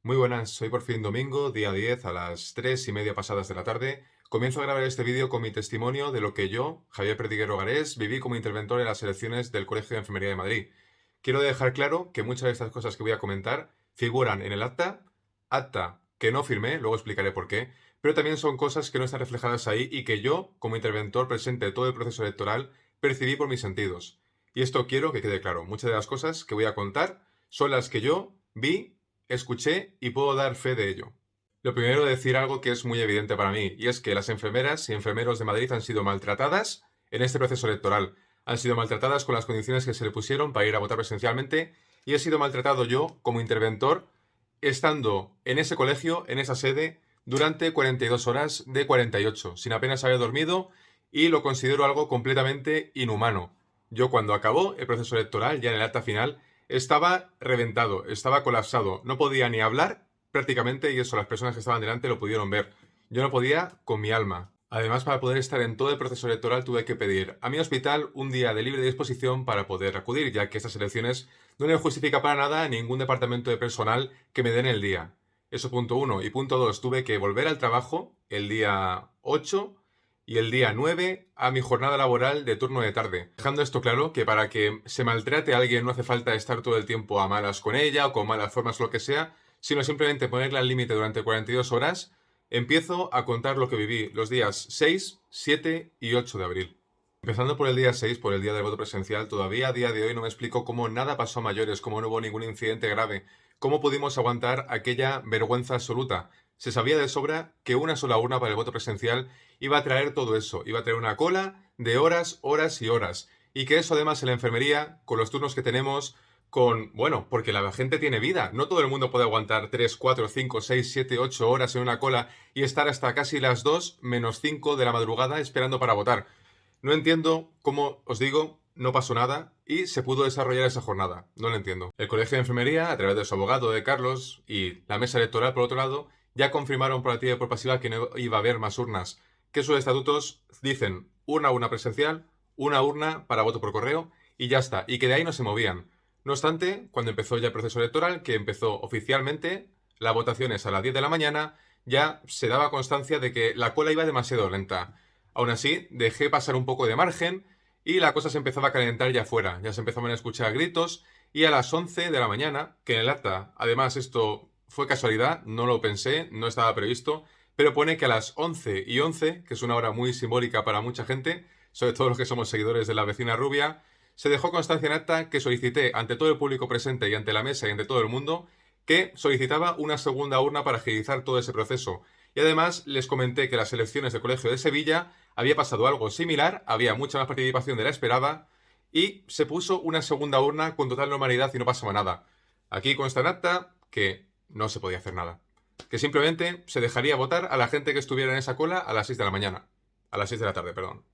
Muy buenas, soy por fin domingo, día 10 a las 3:30 pasadas de la tarde. Comienzo a grabar este vídeo con mi testimonio de lo que yo, Javier Perdiguero Garés, viví como interventor en las elecciones del Colegio de Enfermería de Madrid. Quiero dejar claro que muchas de estas cosas que voy a comentar figuran en el acta que no firmé, luego explicaré por qué, pero también son cosas que no están reflejadas ahí y que yo, como interventor presente de todo el proceso electoral, percibí por mis sentidos. Y esto quiero que quede claro. Muchas de las cosas que voy a contar son las que yo vi, escuché y puedo dar fe de ello. Lo primero, decir algo que es muy evidente para mí, y es que las enfermeras y enfermeros de Madrid han sido maltratadas en este proceso electoral. Han sido maltratadas con las condiciones que se le pusieron para ir a votar presencialmente, y he sido maltratado yo como interventor estando en ese colegio, en esa sede, durante 42 horas de 48, sin apenas haber dormido, y lo considero algo completamente inhumano. Yo, cuando acabó el proceso electoral, ya en el acta final, estaba reventado, estaba colapsado, no podía ni hablar prácticamente, y eso las personas que estaban delante lo pudieron ver. Yo no podía con mi alma. Además, para poder estar en todo el proceso electoral tuve que pedir a mi hospital un día de libre disposición para poder acudir, ya que estas elecciones no le justifica para nada a ningún departamento de personal que me den el día. Eso punto uno. Y punto dos, tuve que volver al trabajo el día 8 y el día 9 a mi jornada laboral de turno de tarde. Dejando esto claro, que para que se maltrate a alguien no hace falta estar todo el tiempo a malas con ella o con malas formas o lo que sea, sino simplemente ponerle al límite durante 42 horas. Empiezo a contar lo que viví los días 6, 7 y 8 de abril. Empezando por el día 6, por el día del voto presencial, todavía a día de hoy no me explico cómo nada pasó a mayores, cómo no hubo ningún incidente grave, cómo pudimos aguantar aquella vergüenza absoluta. Se sabía de sobra que una sola urna para el voto presencial iba a traer todo eso, iba a traer una cola de horas, horas y horas. Y que eso además en la enfermería, con los turnos que tenemos, bueno, porque la gente tiene vida. No todo el mundo puede aguantar 3, 4, 5, 6, 7, 8 horas en una cola y estar hasta casi las 2 menos 5 de la madrugada esperando para votar. No entiendo cómo, os digo, no pasó nada y se pudo desarrollar esa jornada. No lo entiendo. El Colegio de Enfermería, a través de su abogado, de Carlos, y la mesa electoral, por otro lado, ya confirmaron por activa y por pasiva que no iba a haber más urnas. Que sus estatutos dicen una urna presencial, una urna para voto por correo y ya está. Y que de ahí no se movían. No obstante, cuando empezó ya el proceso electoral, que empezó oficialmente, las votaciones a las 10 de la mañana, ya se daba constancia de que la cola iba demasiado lenta. Aún así, dejé pasar un poco de margen y la cosa se empezaba a calentar ya afuera. Ya se empezaban a escuchar gritos y a las 11 de la mañana, que en el acta, además esto fue casualidad, no lo pensé, no estaba previsto, pero pone que a las 11:11, que es una hora muy simbólica para mucha gente, sobre todo los que somos seguidores de la vecina rubia, se dejó constancia en acta que solicité ante todo el público presente y ante la mesa y ante todo el mundo que solicitaba una segunda urna para agilizar todo ese proceso. Y además les comenté que en las elecciones del Colegio de Sevilla había pasado algo similar, había mucha más participación de la esperada y se puso una segunda urna con total normalidad y no pasaba nada. Aquí consta en acta que no se podía hacer nada. Que simplemente se dejaría votar a la gente que estuviera en esa cola a las 6 de la mañana. A las 6 de la tarde, perdón.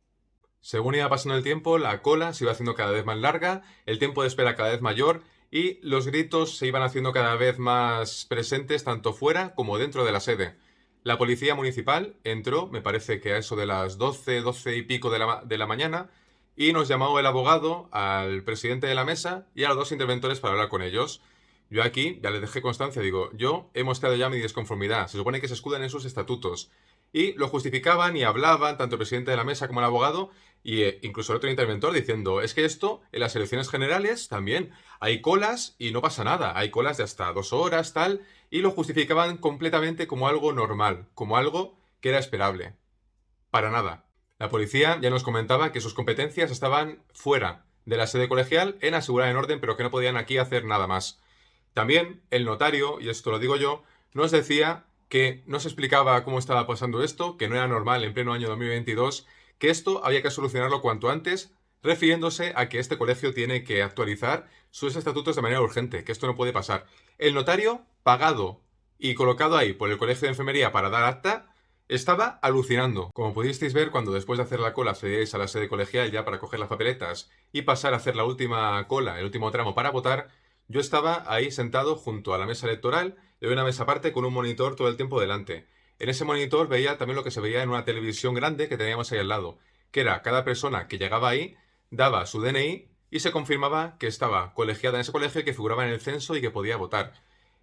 Según iba pasando el tiempo, la cola se iba haciendo cada vez más larga, el tiempo de espera cada vez mayor y los gritos se iban haciendo cada vez más presentes tanto fuera como dentro de la sede. La policía municipal entró, me parece que a eso de las 12, 12 y pico de la mañana, y nos llamó el abogado, al presidente de la mesa y a los dos interventores para hablar con ellos. Yo aquí ya les dejé constancia, digo, yo he mostrado ya mi desconformidad, se supone que se escudan en sus estatutos. Y lo justificaban y hablaban, tanto el presidente de la mesa como el abogado, y incluso el otro interventor diciendo, es que esto en las elecciones generales también hay colas y no pasa nada, hay colas de hasta 2 horas, tal, y lo justificaban completamente como algo normal, como algo que era esperable. Para nada. La policía ya nos comentaba que sus competencias estaban fuera de la sede colegial en asegurar el orden, pero que no podían aquí hacer nada más. También el notario, y esto lo digo yo, nos decía que no se explicaba cómo estaba pasando esto, que no era normal en pleno año 2022, que esto había que solucionarlo cuanto antes, refiriéndose a que este colegio tiene que actualizar sus estatutos de manera urgente, que esto no puede pasar. El notario, pagado y colocado ahí por el Colegio de Enfermería para dar acta, estaba alucinando. Como pudisteis ver, cuando después de hacer la cola accedíais a la sede colegial ya para coger las papeletas y pasar a hacer la última cola, el último tramo para votar, yo estaba ahí sentado junto a la mesa electoral, de una mesa aparte con un monitor todo el tiempo delante. En ese monitor veía también lo que se veía en una televisión grande que teníamos ahí al lado, que era cada persona que llegaba ahí, daba su DNI y se confirmaba que estaba colegiada en ese colegio y que figuraba en el censo y que podía votar.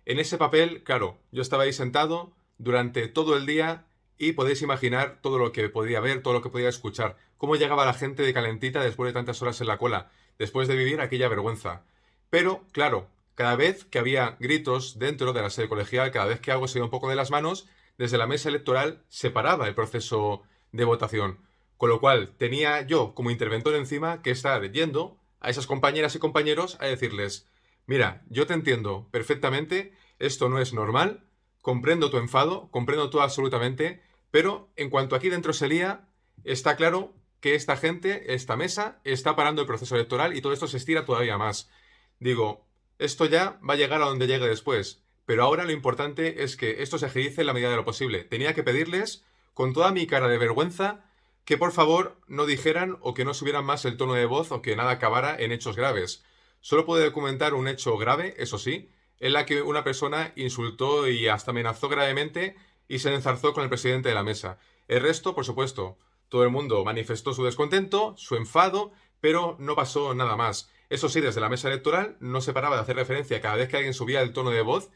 En ese papel, claro, yo estaba ahí sentado durante todo el día y podéis imaginar todo lo que podía ver, todo lo que podía escuchar, cómo llegaba la gente de calentita después de tantas horas en la cola, después de vivir aquella vergüenza. Pero, claro, cada vez que había gritos dentro de la sede colegial, cada vez que algo se iba un poco de las manos, desde la mesa electoral se paraba el proceso de votación. Con lo cual, tenía yo como interventor encima que estar yendo a esas compañeras y compañeros a decirles: mira, yo te entiendo perfectamente, esto no es normal, comprendo tu enfado, comprendo todo absolutamente, pero en cuanto aquí dentro se lía, está claro que esta gente, esta mesa, está parando el proceso electoral y todo esto se estira todavía más. Digo, esto ya va a llegar a donde llegue después, pero ahora lo importante es que esto se agilice en la medida de lo posible. Tenía que pedirles, con toda mi cara de vergüenza, que por favor no dijeran o que no subieran más el tono de voz o que nada acabara en hechos graves. Solo pude documentar un hecho grave, eso sí, en la que una persona insultó y hasta amenazó gravemente y se enzarzó con el presidente de la mesa. El resto, por supuesto, todo el mundo manifestó su descontento, su enfado, pero no pasó nada más. Eso sí, desde la mesa electoral no se paraba de hacer referencia cada vez que alguien subía el tono de voz,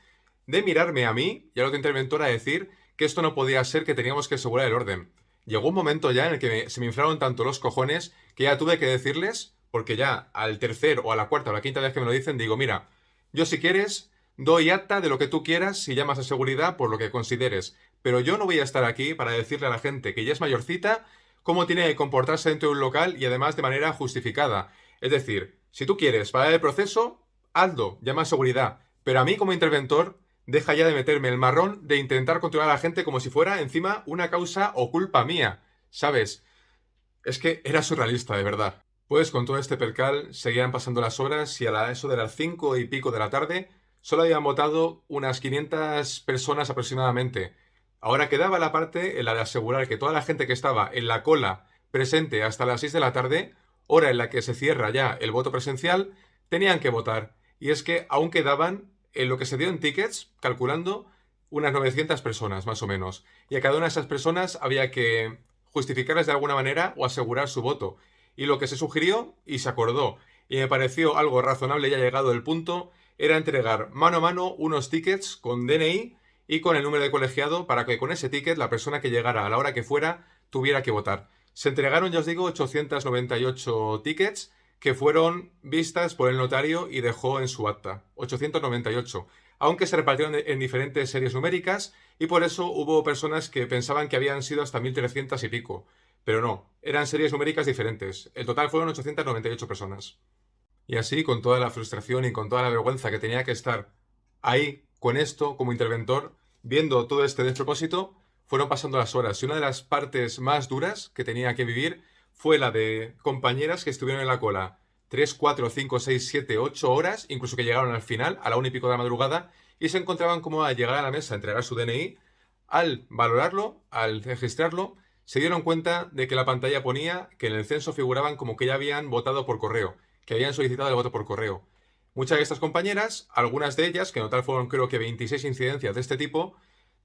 de mirarme a mí y al otro interventor a decir que esto no podía ser, que teníamos que asegurar el orden. Llegó un momento ya en el que se me inflaron tanto los cojones que ya tuve que decirles, porque ya al tercer o a la cuarta o a la quinta vez que me lo dicen, digo, mira, yo si quieres doy acta de lo que tú quieras si llamas a seguridad por lo que consideres, pero yo no voy a estar aquí para decirle a la gente que ya es mayorcita cómo tiene que comportarse dentro de un local y además de manera justificada. Es decir, si tú quieres parar el proceso, hazlo, llama a seguridad, pero a mí como interventor deja ya de meterme el marrón de intentar controlar a la gente como si fuera encima una causa o culpa mía, ¿sabes? Es que era surrealista, de verdad. Pues con todo este percal seguían pasando las horas y eso de las 5 y pico de la tarde solo habían votado unas 500 personas aproximadamente. Ahora quedaba la parte en la de asegurar que toda la gente que estaba en la cola presente hasta las 6 de la tarde, hora en la que se cierra ya el voto presencial, tenían que votar. Y es que aún quedaban, en lo que se dio en tickets, calculando, unas 900 personas más o menos. Y a cada una de esas personas había que justificarles de alguna manera o asegurar su voto. Y lo que se sugirió y se acordó, y me pareció algo razonable ya llegado el punto, era entregar mano a mano unos tickets con DNI y con el número de colegiado para que con ese ticket la persona que llegara a la hora que fuera tuviera que votar. Se entregaron, ya os digo, 898 tickets que fueron vistas por el notario y dejó en su acta. 898. Aunque se repartieron en diferentes series numéricas y por eso hubo personas que pensaban que habían sido hasta 1300 y pico. Pero no, eran series numéricas diferentes. El total fueron 898 personas. Y así, con toda la frustración y con toda la vergüenza que tenía que estar ahí con esto como interventor, viendo todo este despropósito, fueron pasando las horas. Y una de las partes más duras que tenía que vivir fue la de compañeras que estuvieron en la cola 3, 4, 5, 6, 7, 8 horas, incluso que llegaron al final, a la 1 y pico de la madrugada, y se encontraban como al llegar a la mesa a entregar su DNI. Al valorarlo, al registrarlo, se dieron cuenta de que la pantalla ponía que en el censo figuraban como que ya habían votado por correo, que habían solicitado el voto por correo. Muchas de estas compañeras, algunas de ellas, que en total fueron creo que 26 incidencias de este tipo,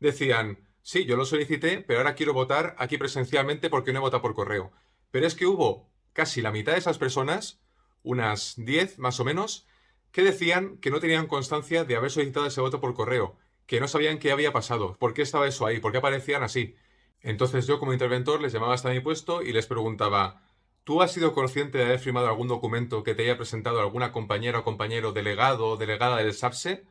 decían, sí, yo lo solicité, pero ahora quiero votar aquí presencialmente porque no he votado por correo. Pero es que hubo casi la mitad de esas personas, unas 10 más o menos, que decían que no tenían constancia de haber solicitado ese voto por correo, que no sabían qué había pasado, por qué estaba eso ahí, por qué aparecían así. Entonces yo como interventor les llamaba hasta mi puesto y les preguntaba, ¿tú has sido consciente de haber firmado algún documento que te haya presentado alguna compañera o compañero delegado o delegada del SAPSE?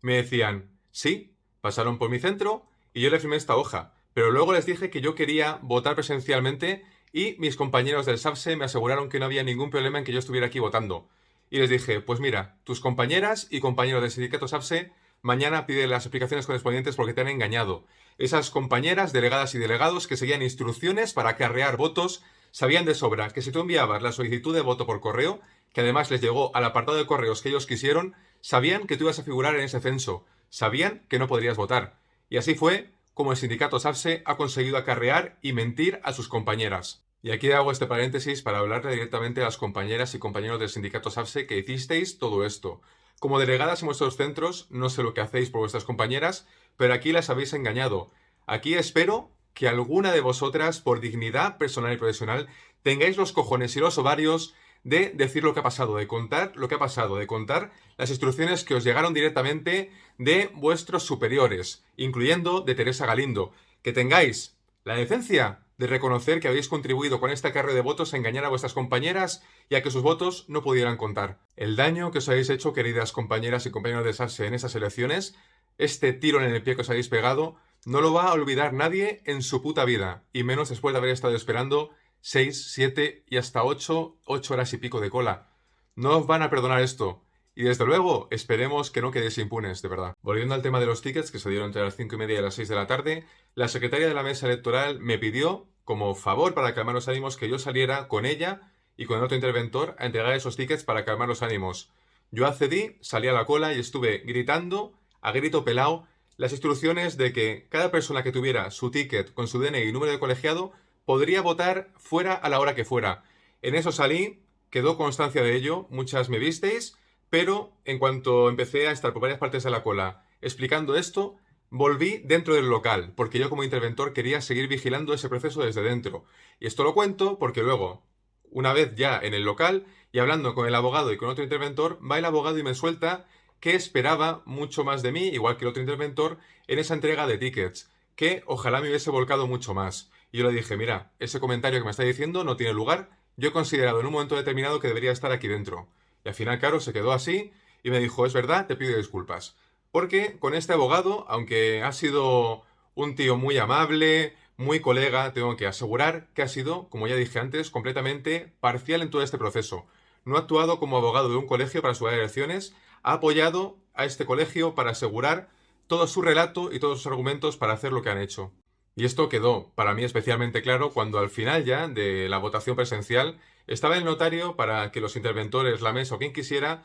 Me decían, sí, pasaron por mi centro y yo le firmé esta hoja, pero luego les dije que yo quería votar presencialmente y mis compañeros del SAPSE me aseguraron que no había ningún problema en que yo estuviera aquí votando. Y les dije, pues mira, tus compañeras y compañeros del sindicato SAPSE mañana piden las explicaciones correspondientes porque te han engañado. Esas compañeras, delegadas y delegados que seguían instrucciones para acarrear votos, sabían de sobra que si tú enviabas la solicitud de voto por correo, que además les llegó al apartado de correos que ellos quisieron, sabían que tú ibas a figurar en ese censo, sabían que no podrías votar. Y así fue como el sindicato SAPSE ha conseguido acarrear y mentir a sus compañeras. Y aquí hago este paréntesis para hablarle directamente a las compañeras y compañeros del sindicato SAPSE que hicisteis todo esto. Como delegadas en vuestros centros, no sé lo que hacéis por vuestras compañeras, pero aquí las habéis engañado. Aquí espero que alguna de vosotras, por dignidad personal y profesional, tengáis los cojones y los ovarios de decir lo que ha pasado, de contar lo que ha pasado, de contar las instrucciones que os llegaron directamente de vuestros superiores, incluyendo de Teresa Galindo, que tengáis la decencia de reconocer que habéis contribuido con este acarreo de votos a engañar a vuestras compañeras y a que sus votos no pudieran contar. El daño que os habéis hecho, queridas compañeras y compañeros de SASE, en esas elecciones, este tiro en el pie que os habéis pegado, no lo va a olvidar nadie en su puta vida, y menos después de haber estado esperando 6, 7 y hasta 8 horas y pico de cola. No os van a perdonar esto. Y desde luego, esperemos que no quedéis impunes, de verdad. Volviendo al tema de los tickets, que se dieron entre las 5:30 y las 6 de la tarde, la secretaria de la mesa electoral me pidió, como favor para calmar los ánimos, que yo saliera con ella y con otro interventor a entregar esos tickets para calmar los ánimos. Yo accedí, salí a la cola y estuve gritando, a grito pelao, las instrucciones de que cada persona que tuviera su ticket con su DNI y número de colegiado podría votar fuera a la hora que fuera. En eso salí, quedó constancia de ello, muchas me visteis, pero en cuanto empecé a estar por varias partes de la cola explicando esto, volví dentro del local, porque yo como interventor quería seguir vigilando ese proceso desde dentro. Y esto lo cuento porque luego, una vez ya en el local y hablando con el abogado y con otro interventor, va el abogado y me suelta que esperaba mucho más de mí, igual que el otro interventor, en esa entrega de tickets, que ojalá me hubiese volcado mucho más. Y yo le dije, mira, ese comentario que me está diciendo no tiene lugar, yo he considerado en un momento determinado que debería estar aquí dentro. Y al final, claro, se quedó así y me dijo, es verdad, te pido disculpas. Porque con este abogado, aunque ha sido un tío muy amable, muy colega, tengo que asegurar que ha sido, como ya dije antes, completamente parcial en todo este proceso. No ha actuado como abogado de un colegio para sus elecciones, ha apoyado a este colegio para asegurar todo su relato y todos sus argumentos para hacer lo que han hecho. Y esto quedó para mí especialmente claro cuando al final ya de la votación presencial estaba el notario para que los interventores, la mesa o quien quisiera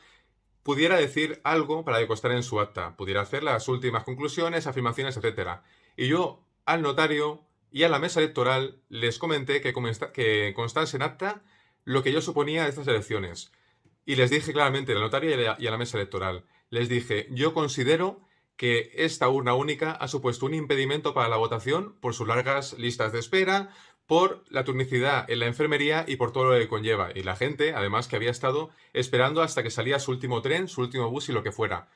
pudiera decir algo para constar en su acta, pudiera hacer las últimas conclusiones, afirmaciones, etc. Y yo al notario y a la mesa electoral les comenté que constase en acta lo que yo suponía de estas elecciones. Y les dije claramente al notario y a la mesa electoral, les dije, yo considero que esta urna única ha supuesto un impedimento para la votación por sus largas listas de espera, por la turnicidad en la enfermería y por todo lo que conlleva. Y la gente, además, que había estado esperando hasta que salía su último tren, su último bus y lo que fuera.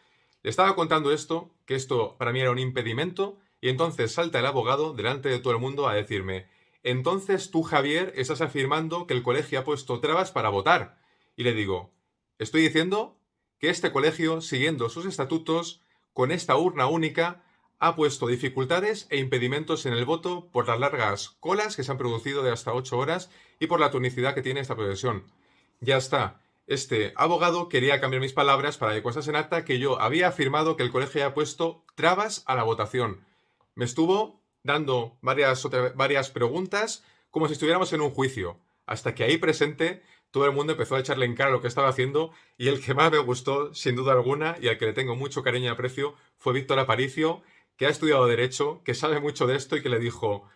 Le estaba contando esto, que esto para mí era un impedimento, y entonces salta el abogado delante de todo el mundo a decirme, entonces tú, Javier, estás afirmando que el colegio ha puesto trabas para votar. Y le digo, estoy diciendo que este colegio, siguiendo sus estatutos, con esta urna única, ha puesto dificultades e impedimentos en el voto por las largas colas que se han producido de hasta 8 horas y por la tonicidad que tiene esta procesión. Ya está. Este abogado quería cambiar mis palabras para que constase en acta que yo había afirmado que el colegio había puesto trabas a la votación. Me estuvo dando varias preguntas como si estuviéramos en un juicio, hasta que ahí presente todo el mundo empezó a echarle en cara lo que estaba haciendo y el que más me gustó, sin duda alguna, y al que le tengo mucho cariño y aprecio, fue Víctor Aparicio, que ha estudiado Derecho, que sabe mucho de esto y que le dijo,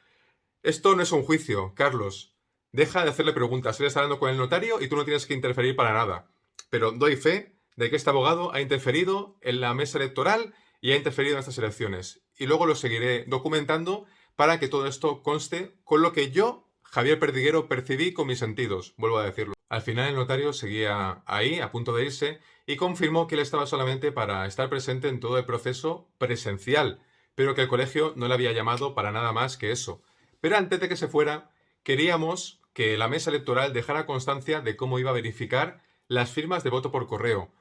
esto no es un juicio, Carlos, deja de hacerle preguntas, él está hablando con el notario y tú no tienes que interferir para nada. Pero doy fe de que este abogado ha interferido en la mesa electoral y ha interferido en estas elecciones. Y luego lo seguiré documentando para que todo esto conste con lo que yo, Javier Perdiguero, percibí con mis sentidos, vuelvo a decirlo. Al final el notario seguía ahí, a punto de irse, y confirmó que él estaba solamente para estar presente en todo el proceso presencial, pero que el colegio no le había llamado para nada más que eso. Pero antes de que se fuera, queríamos que la mesa electoral dejara constancia de cómo iba a verificar las firmas de voto por correo.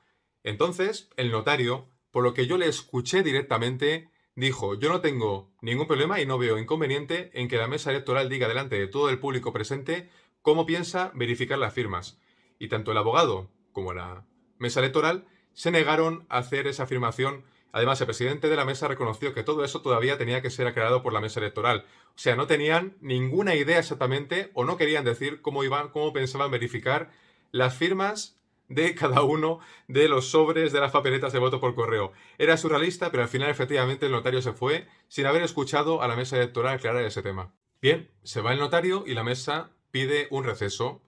Entonces, el notario, por lo que yo le escuché directamente, dijo, yo no tengo ningún problema y no veo inconveniente en que la mesa electoral diga delante de todo el público presente cómo piensa verificar las firmas. Y tanto el abogado como la mesa electoral se negaron a hacer esa afirmación. Además, el presidente de la mesa reconoció que todo eso todavía tenía que ser aclarado por la mesa electoral. O sea, no tenían ninguna idea exactamente o no querían decir cómo pensaban verificar las firmas de cada uno de los sobres de las papeletas de voto por correo. Era surrealista, pero al final efectivamente el notario se fue sin haber escuchado a la mesa electoral aclarar ese tema. Bien, se va el notario y la mesa pide un receso.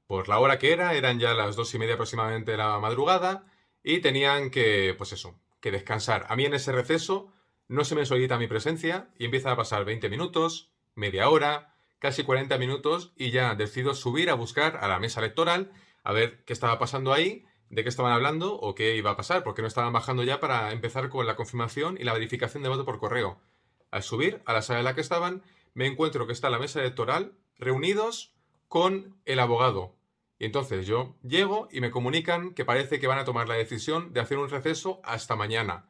Por la hora que era, eran ya las 2:30 aproximadamente de la madrugada y tenían que, pues eso, que descansar. A mí en ese receso no se me solicita mi presencia y empiezan a pasar 20 minutos, media hora, casi 40 minutos y ya decido subir a buscar a la mesa electoral a ver qué estaba pasando ahí, de qué estaban hablando o qué iba a pasar, porque no estaban bajando ya para empezar con la confirmación y la verificación de voto por correo. Al subir a la sala en la que estaban, me encuentro que está la mesa electoral reunidos con el abogado. Y entonces yo llego y me comunican que parece que van a tomar la decisión de hacer un receso hasta mañana.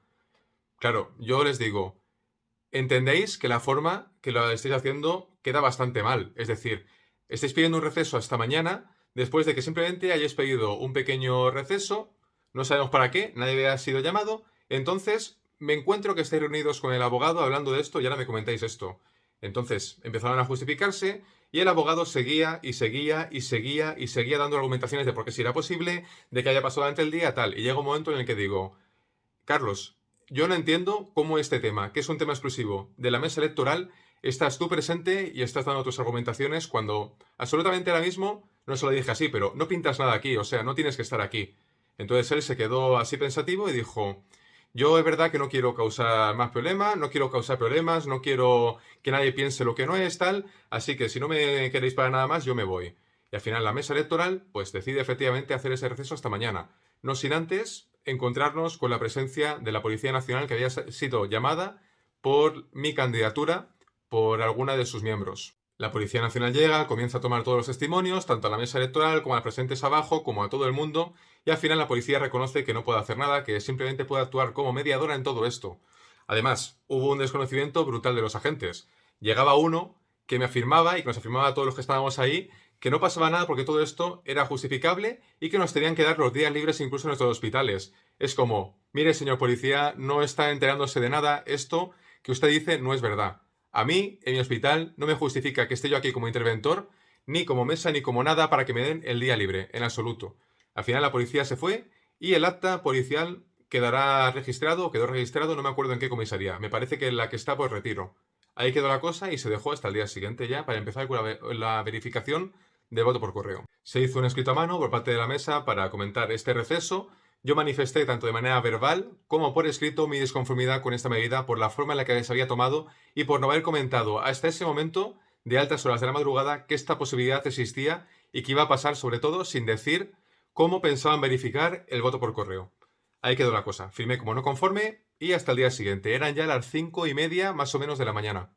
Claro, yo les digo, entendéis que la forma que lo estáis haciendo queda bastante mal. Es decir, estáis pidiendo un receso hasta mañana después de que simplemente hayáis pedido un pequeño receso, no sabemos para qué, nadie ha sido llamado, entonces me encuentro que estáis reunidos con el abogado hablando de esto y ahora me comentáis esto. Entonces empezaron a justificarse y el abogado seguía y seguía y seguía y seguía dando argumentaciones de por qué si era posible, de que haya pasado durante el día, tal. Y llega un momento en el que digo, Carlos, yo no entiendo cómo este tema, que es un tema exclusivo de la mesa electoral, estás tú presente y estás dando tus argumentaciones cuando absolutamente ahora mismo, no se lo dije así, pero no pintas nada aquí, o sea, no tienes que estar aquí. Entonces él se quedó así pensativo y dijo, yo es verdad que no quiero causar más problemas, no quiero causar problemas, no quiero que nadie piense lo que no es tal, así que si no me queréis para nada más, yo me voy. Y al final la mesa electoral pues decide efectivamente hacer ese receso hasta mañana, no sin antes encontrarnos con la presencia de la Policía Nacional que había sido llamada por mi candidatura por alguna de sus miembros. La Policía Nacional llega, comienza a tomar todos los testimonios, tanto a la mesa electoral como a las presentes abajo, como a todo el mundo, y al final la policía reconoce que no puede hacer nada, que simplemente puede actuar como mediadora en todo esto. Además, hubo un desconocimiento brutal de los agentes. Llegaba uno que me afirmaba y que nos afirmaba a todos los que estábamos ahí que no pasaba nada porque todo esto era justificable y que nos tenían que dar los días libres incluso en nuestros hospitales. Es como, mire señor policía, no está enterándose de nada, esto que usted dice no es verdad. A mí, en mi hospital, no me justifica que esté yo aquí como interventor, ni como mesa, ni como nada para que me den el día libre, en absoluto. Al final la policía se fue y el acta policial quedará registrado, o quedó registrado, no me acuerdo en qué comisaría. Me parece que en la que está por retiro. Ahí quedó la cosa y se dejó hasta el día siguiente ya para empezar con la verificación de voto por correo. Se hizo un escrito a mano por parte de la mesa para comentar este receso. Yo manifesté tanto de manera verbal como por escrito mi disconformidad con esta medida por la forma en la que se había tomado y por no haber comentado hasta ese momento, de altas horas de la madrugada, que esta posibilidad existía y que iba a pasar sobre todo sin decir cómo pensaban verificar el voto por correo. Ahí quedó la cosa. Firmé como no conforme y hasta el día siguiente. Eran ya las 5:30 más o menos de la mañana.